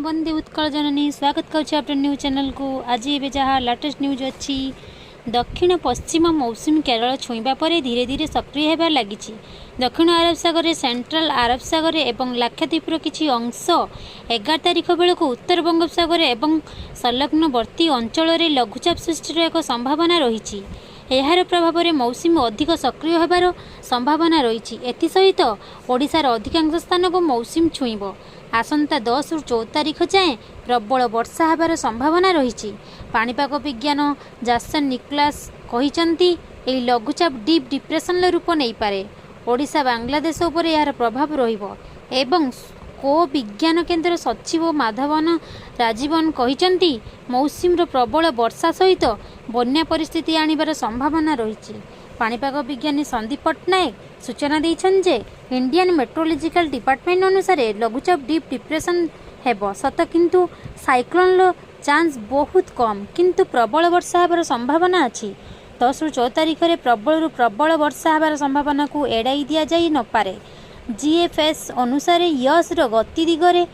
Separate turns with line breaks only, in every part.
वंदे उत्कल जननी स्वागत करुच्छे आप news channel को। आज ये जहाँ लेटेस्ट न्यूज अच्छी दक्षिण पश्चिम मौसुमी केरल छुईबा पर धीरे धीरे सक्रिय होबार लगी। दक्षिण अरब सागर सेंट्रल अरब सागर एवं लाक्षाद्वीपर किसी अंश 11 तारिख बेलू उत्तर बंगोपसागर एवं संलग्नवर्ती अंचल में लघुचाप सृष्टिर एक संभावना रही। यार प्रभाव में मौसुमी अधिक सक्रिय होबार संभावना रही। एसहित ओडिशार अधिकांश स्थान को मौसुमी छुईब। आसंता 10 ରୁ 14 तारिख जाए प्रबल वर्षा होबार संभावना रही। पाणीपाग विज्ञान जासन निकोलास कहिसंती एही लघुचाप डीप डिप्रेशन रूप नहीं पारे। ओडिशा बांग्लादेश उपर यार प्रभाव रहिबो एवं को विज्ञान केन्द्र सचिव माधवन राजीवन कहिसंती मौसुमीर प्रबल वर्षा सहित बन्या परिस्थिति आनिबार संभावना रही। पाणीपाग विज्ञानी संदीप पट्टनायक सूचना देइछन जे इंडियन मेट्रोलॉजिकल डिपार्टमेंट अनुसार लघुचाप डीप डिप्रेशन हेबो सत किंतु साइक्लोन चांस बहुत कम किंतु प्रबल वर्षा होबार संभावना अछि। 10 ରୁ 14 तारिख में प्रबल वर्षा होबार संभावना को एड़ाई दिया जाई न पारे। जीएफएस अनुसार यस्र गति दिगरे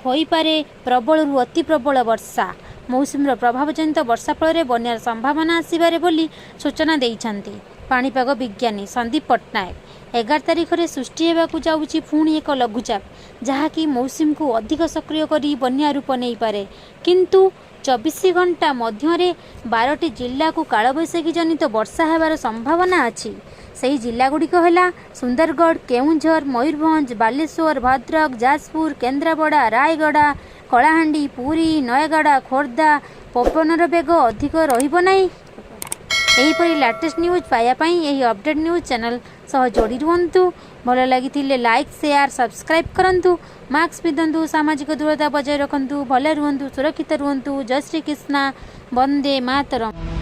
होई पारे प्रबल अति प्रबल वर्षा। मौसुमीर प्रभावजनित वर्षा फल बन्यार संभावना आसबार बोली सूचना देइछन्ति पाणीपाग विज्ञानी संदीप पट्टनायक। 11 तारिख में सृष्टि होगाकू जाउछि पुणी एक लघुचाप जहाँकि मौसुमी को अधिक सक्रिय करी बन्या रूप नहीं पारे किंतु 24 घंटा मध्य 12टी जिला को कालबैशाखी जनित वर्षा होबार संभावना अछि। सही जिलागुड़िक है सुंदरगढ़, केउंझर, मयूरभंज, बालेश्वर, भद्रक, जाजपुर, केन्द्रापड़ा, रायगड़ा, कलाहांडी, पुरी, नयगड़ा, खोर्धा। पवनर बेग अधिक रहिबो नाही। एहीपरि लेटेस्ट न्यूज पाइबापी यही अपडेट न्यूज चैनल सह जोड़ी रुहतु। भल लगी लाइक शेयर सब्सक्राइब करंतु। मास्क पिंधतु, सामाजिक दूरता बजाय रखंतु, भले रुहतु, सुरक्षित रुहतु। जय श्री कृष्णा, वंदे मातरम।